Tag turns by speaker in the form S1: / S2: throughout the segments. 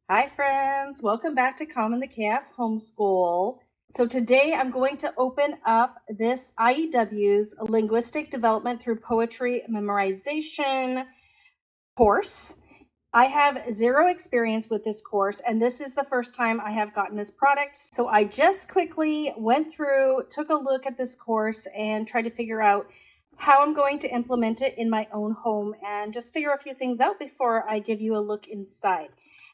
S1: Hi friends, welcome back to Calm in the Chaos Homeschool. So today I'm going to open up this IEW'S Linguistic Development Through Poetry Memorization course. I have zero experience with this course, and this is the first time I have gotten this product. So I just quickly went through, took a look at this course, and tried to figure out how I'm going to implement it in my own home and just figure a few things out before I give you a look inside.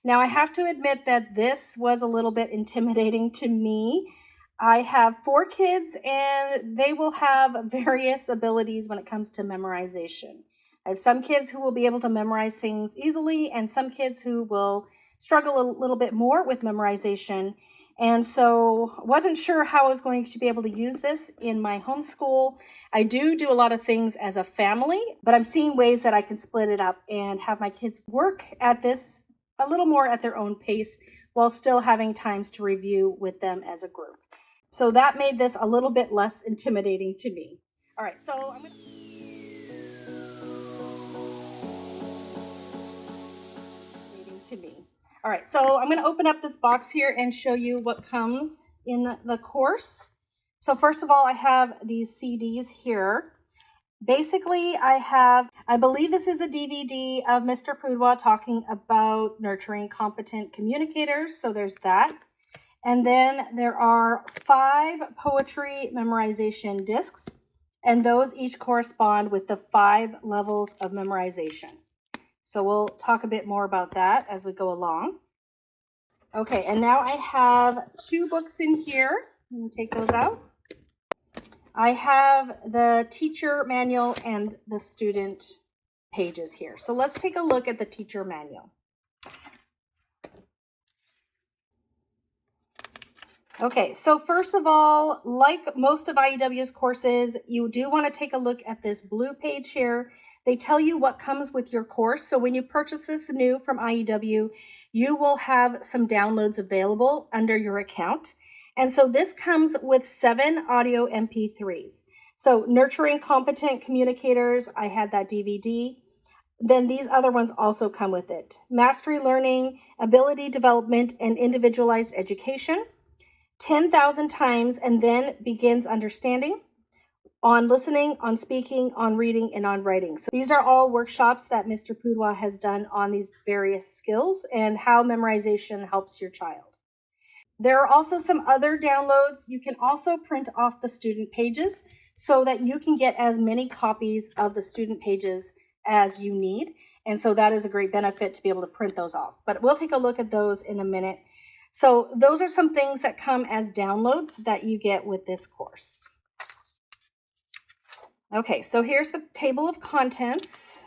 S1: Now, I have to admit that this was a little bit intimidating to me. I have 4 kids, and they will have various abilities when it comes to memorization. I have some kids who will be able to memorize things easily, and some kids who will struggle a little bit more with memorization. And so wasn't sure how I was going to be able to use this in my homeschool. I do a lot of things as a family, but I'm seeing ways that I can split it up and have my kids work at this a little more at their own pace while still having times to review with them as a group. So that made this a little bit less intimidating to me. All right, so I'm going to me. All right, so I'm going to open up this box here and show you what comes in the course. So first of all, I have these CDs here. Basically, I believe this is a DVD of Mr. Pudwa talking about nurturing competent communicators. So there's that. And then there are 5 poetry memorization discs, and those each correspond with the 5 levels of memorization. So we'll talk a bit more about that as we go along. Okay, and now I have 2 books in here. Let me take those out. I have the teacher manual and the student pages here. So let's take a look at the teacher manual. Okay, so first of all, like most of IEW's courses, you do want to take a look at this blue page here. They tell you what comes with your course. So when you purchase this new from IEW, you will have some downloads available under your account. And so this comes with 7 audio MP3s. So Nurturing Competent Communicators, I had that DVD. Then these other ones also come with it. Mastery Learning, Ability Development, and Individualized Education. 10,000 times and then begins understanding, on listening, on speaking, on reading, and on writing. So these are all workshops that Mr. Pudwa has done on these various skills and how memorization helps your child. There are also some other downloads. You can also print off the student pages so that you can get as many copies of the student pages as you need. And so that is a great benefit to be able to print those off. But we'll take a look at those in a minute. So those are some things that come as downloads that you get with this course. Okay, so here's the table of contents.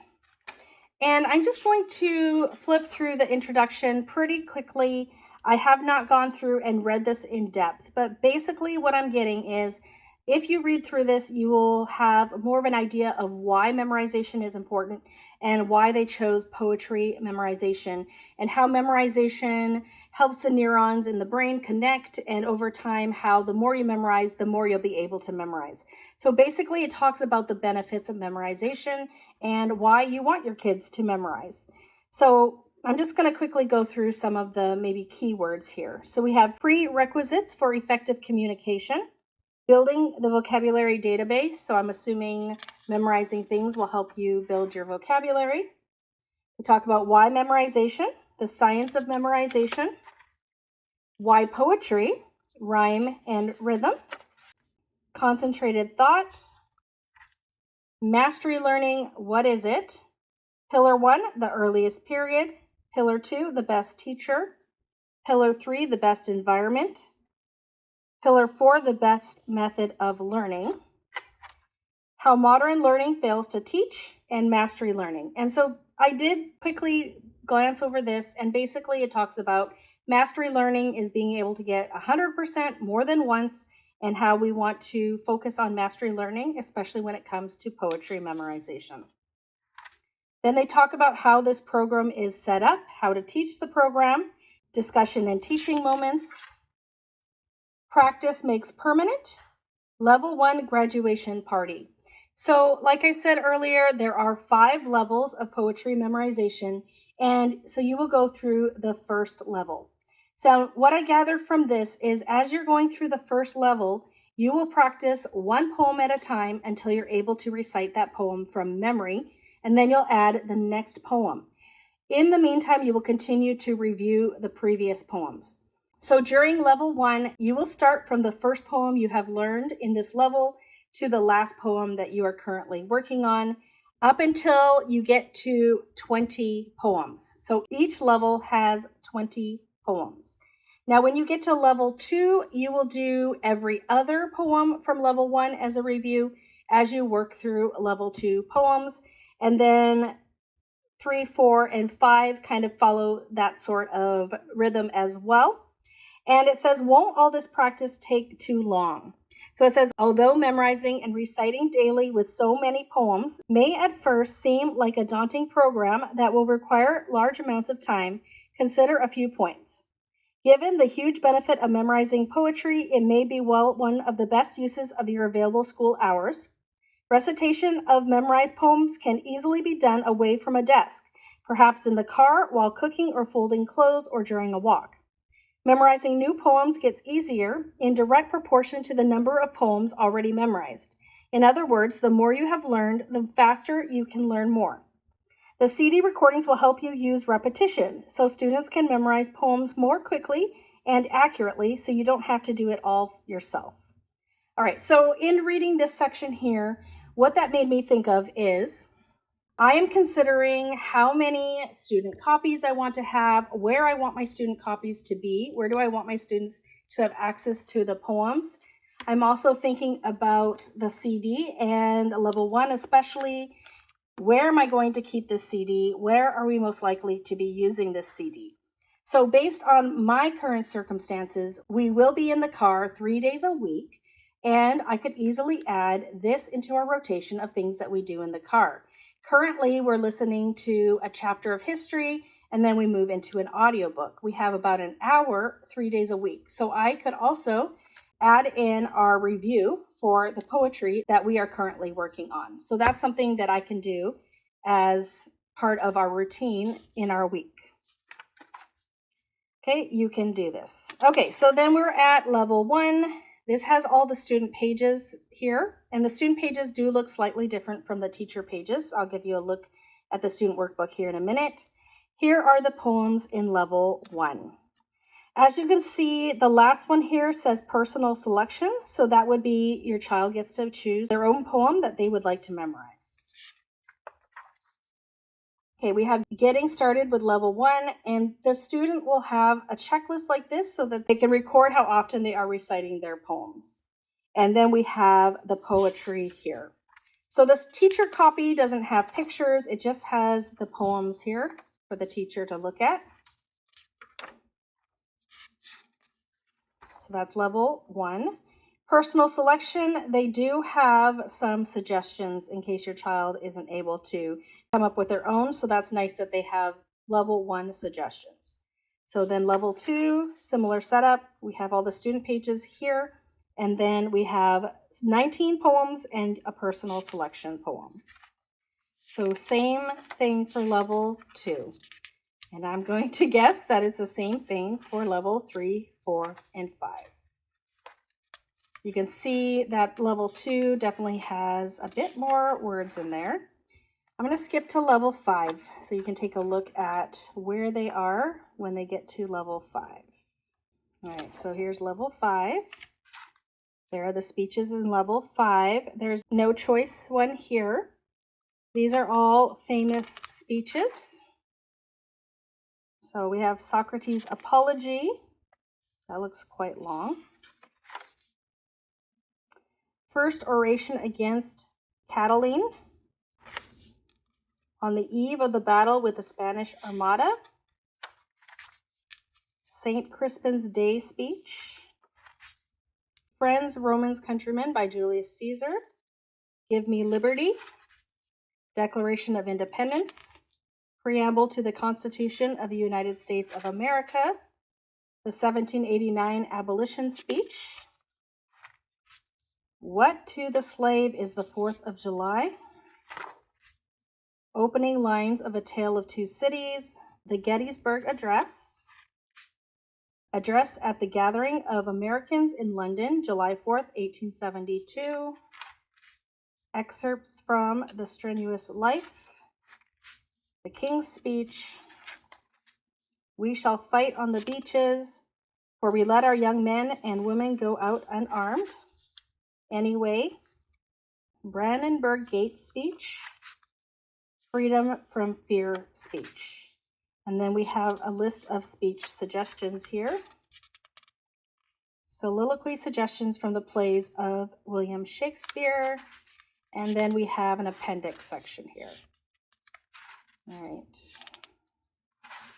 S1: And I'm just going to flip through the introduction pretty quickly. I have not gone through and read this in depth, but basically what I'm getting is if you read through this, you will have more of an idea of why memorization is important and why they chose poetry memorization and how memorization helps the neurons in the brain connect, and over time, how the more you memorize, the more you'll be able to memorize. So basically, it talks about the benefits of memorization and why you want your kids to memorize. So I'm just going to quickly go through some of the maybe keywords here. So we have prerequisites for effective communication, building the vocabulary database. So I'm assuming memorizing things will help you build your vocabulary. We talk about why memorization, the science of memorization, why poetry, rhyme and rhythm, concentrated thought, mastery learning, what is it? Pillar 1, the earliest period. Pillar 2, the best teacher. Pillar 3, the best environment. Pillar 4, the best method of learning. How modern learning fails to teach, and mastery learning. And so I did quickly glance over this, and basically it talks about mastery learning is being able to get 100% more than once, and how we want to focus on mastery learning, especially when it comes to poetry memorization. Then they talk about how this program is set up, how to teach the program, discussion and teaching moments, practice makes permanent, level 1 graduation party. So like I said earlier, there are 5 levels of poetry memorization. And so you will go through the first level. So what I gathered from this is as you're going through the first level, you will practice one poem at a time until you're able to recite that poem from memory, and then you'll add the next poem. In the meantime, you will continue to review the previous poems. So during level 1, you will start from the first poem you have learned in this level to the last poem that you are currently working on, up until you get to 20 poems. So each level has 20 poems. Now, when you get to level 2, you will do every other poem from level 1 as a review as you work through level 2 poems. And then 3, 4, and 5 kind of follow that sort of rhythm as well. And it says, won't all this practice take too long? So it says, although memorizing and reciting daily with so many poems may at first seem like a daunting program that will require large amounts of time, consider a few points. Given the huge benefit of memorizing poetry, it may be one of the best uses of your available school hours. Recitation of memorized poems can easily be done away from a desk, perhaps in the car, while cooking or folding clothes, or during a walk. Memorizing new poems gets easier in direct proportion to the number of poems already memorized. In other words, the more you have learned, the faster you can learn more. The CD recordings will help you use repetition, so students can memorize poems more quickly and accurately, so you don't have to do it all yourself. All right, so in reading this section here, what that made me think of is I am considering how many student copies I want to have, where I want my student copies to be, where do I want my students to have access to the poems. I'm also thinking about the CD and level 1 especially. Where am I going to keep this CD? Where are we most likely to be using this CD? So based on my current circumstances, we will be in the car 3 days a week, and I could easily add this into our rotation of things that we do in the car. Currently, we're listening to a chapter of history, and then we move into an audiobook. We have about an hour 3 days a week. So I could also add in our review for the poetry that we are currently working on. So that's something that I can do as part of our routine in our week. Okay, you can do this. Okay, so then we're at level 1. This has all the student pages here, and the student pages do look slightly different from the teacher pages. I'll give you a look at the student workbook here in a minute. Here are the poems in level 1. As you can see, the last one here says personal selection, so that would be your child gets to choose their own poem that they would like to memorize. Okay, we have getting started with level 1, and the student will have a checklist like this so that they can record how often they are reciting their poems. And then we have the poetry here. So this teacher copy doesn't have pictures, it just has the poems here for the teacher to look at. So that's level 1. Personal selection, they do have some suggestions in case your child isn't able to come up with their own. So that's nice that they have level 1 suggestions. So then level 2, similar setup. We have all the student pages here. And then we have 19 poems and a personal selection poem. So same thing for level 2. And I'm going to guess that it's the same thing for level 3, 4, and 5. You can see that level 2 definitely has a bit more words in there. I'm going to skip to level 5 so you can take a look at where they are when they get to level 5. All right, so here's level 5. There are the speeches in level 5. There's no choice one here. These are all famous speeches. So we have Socrates' Apology. That looks quite long. First oration against Catiline. On the eve of the battle with the Spanish Armada. St. Crispin's Day speech. Friends, Romans, Countrymen by Julius Caesar. Give Me Liberty. Declaration of Independence. Preamble to the Constitution of the United States of America. The 1789 Abolition Speech. What to the Slave is the 4th of July. Opening lines of A Tale of Two Cities. the Gettysburg Address, address at the gathering of Americans in London, July 4th, 1872, excerpts from The Strenuous Life, the King's Speech, We Shall Fight on the Beaches, For We Let Our Young Men and Women Go Out Unarmed, Anyway, Brandenburg Gate Speech, Freedom from Fear Speech. And then we have a list of speech suggestions here. Soliloquy suggestions from the plays of William Shakespeare. And then we have an appendix section here. All right.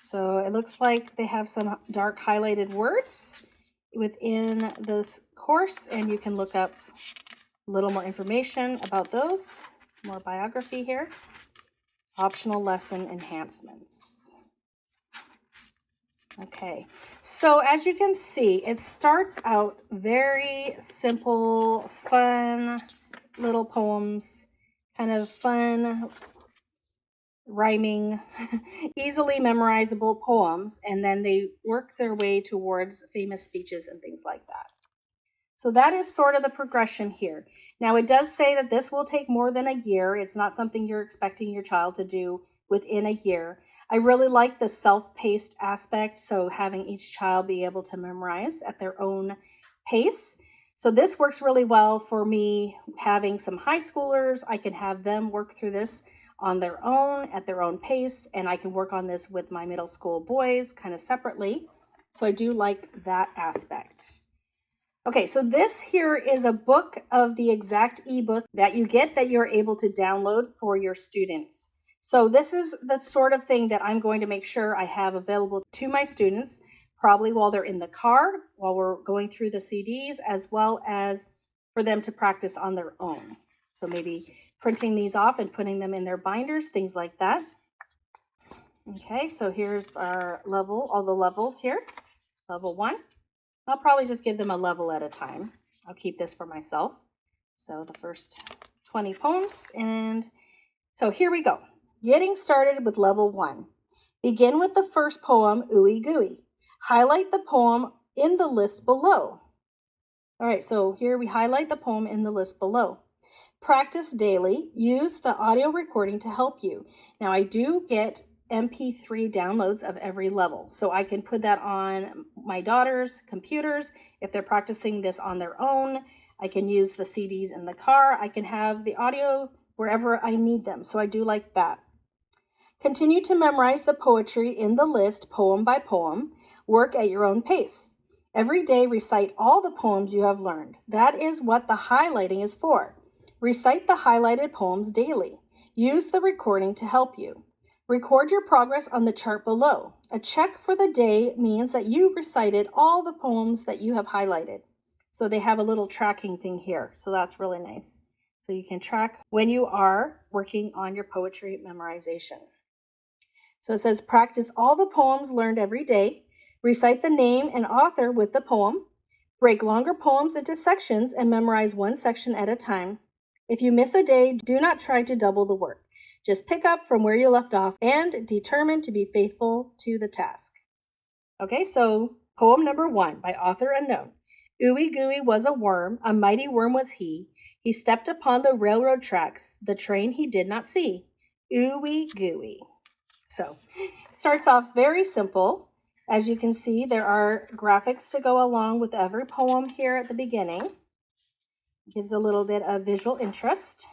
S1: So it looks like they have some dark highlighted words within this course, and you can look up a little more information about those, more biography here. Optional lesson enhancements. Okay, so as you can see, it starts out very simple, fun little poems, kind of fun, rhyming, easily memorizable poems, and then they work their way towards famous speeches and things like that. So that is sort of the progression here. Now it does say that this will take more than a year. It's not something you're expecting your child to do within a year. I really like the self-paced aspect, so having each child be able to memorize at their own pace. So this works really well for me having some high schoolers. I can have them work through this on their own at their own pace, and I can work on this with my middle school boys kind of separately. So I do like that aspect. Okay, so this here is a book of the exact ebook that you get that you're able to download for your students. So this is the sort of thing that I'm going to make sure I have available to my students, probably while they're in the car, while we're going through the CDs, as well as for them to practice on their own. So maybe printing these off and putting them in their binders, things like that. Okay, so here's our level, all the levels here. Level 1. I'll probably just give them a level at a time. I'll keep this for myself. So the first 20 poems. And so here we go. Getting started with level 1. Begin with the first poem, Ooey Gooey. Highlight the poem in the list below. All right, so here we highlight the poem in the list below. Practice daily. Use the audio recording to help you. Now I do get MP3 downloads of every level, so I can put that on my daughter's computers. If they're practicing this on their own, I can use the CDs in the car. I can have the audio wherever I need them, so I do like that. Continue to memorize the poetry in the list poem by poem. Work at your own pace. Every day recite all the poems you have learned. That is what the highlighting is for. Recite the highlighted poems daily. Use the recording to help you. Record your progress on the chart below. A check for the day means that you recited all the poems that you have highlighted. So they have a little tracking thing here. So that's really nice. So you can track when you are working on your poetry memorization. So it says practice all the poems learned every day. Recite the name and author with the poem. Break longer poems into sections and memorize one section at a time. If you miss a day, do not try to double the work. Just pick up from where you left off and determine to be faithful to the task. Okay, so poem number 1 by author unknown. Ooey Gooey was a worm, a mighty worm was he. He stepped upon the railroad tracks, the train he did not see. Ooey Gooey. So it starts off very simple. As you can see, there are graphics to go along with every poem here at the beginning. Gives a little bit of visual interest.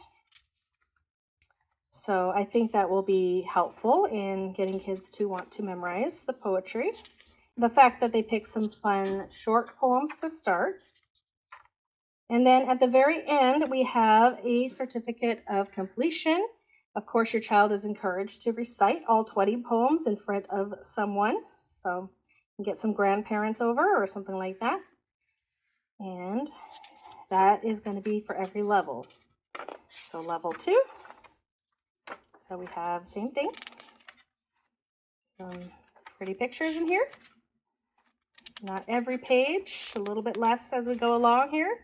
S1: So I think that will be helpful in getting kids to want to memorize the poetry. The fact that they pick some fun short poems to start. And then at the very end, we have a certificate of completion. Of course, your child is encouraged to recite all 20 poems in front of someone. So you can get some grandparents over or something like that. And that is going to be for every level. So level 2. So we have same thing. Some pretty pictures in here. Not every page, a little bit less as we go along here.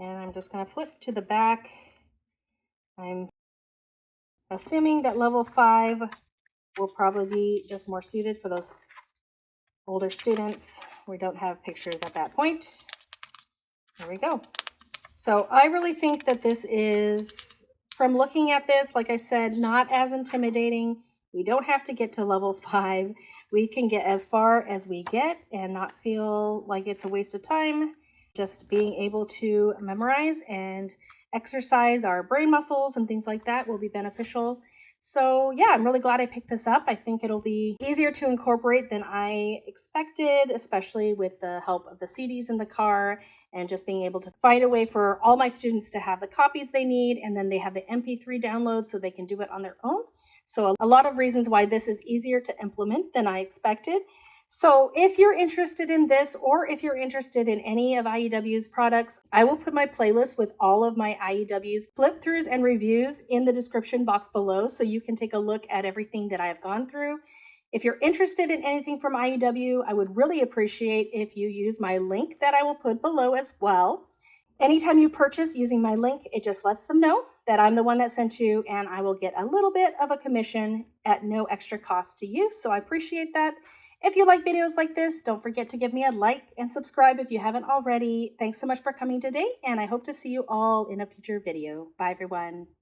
S1: And I'm just going to flip to the back. I'm assuming that level 5 will probably be just more suited for those older students. We don't have pictures at that point. There we go. So I really think that this is, from looking at this, like I said, not as intimidating. We don't have to get to level 5. We can get as far as we get and not feel like it's a waste of time. Just being able to memorize and exercise our brain muscles and things like that will be beneficial. So yeah, I'm really glad I picked this up. I think it'll be easier to incorporate than I expected, especially with the help of the CDs in the car and just being able to find a way for all my students to have the copies they need, and then they have the MP3 download so they can do it on their own. So a lot of reasons why this is easier to implement than I expected. So if you're interested in this, or if you're interested in any of IEW's products, I will put my playlist with all of my IEW's flip-throughs and reviews in the description box below, so you can take a look at everything that I have gone through. If you're interested in anything from IEW, I would really appreciate if you use my link that I will put below as well. Anytime you purchase using my link, it just lets them know that I'm the one that sent you, and I will get a little bit of a commission at no extra cost to you. So I appreciate that. If you like videos like this, don't forget to give me a like and subscribe if you haven't already. Thanks so much for coming today, and I hope to see you all in a future video. Bye, everyone.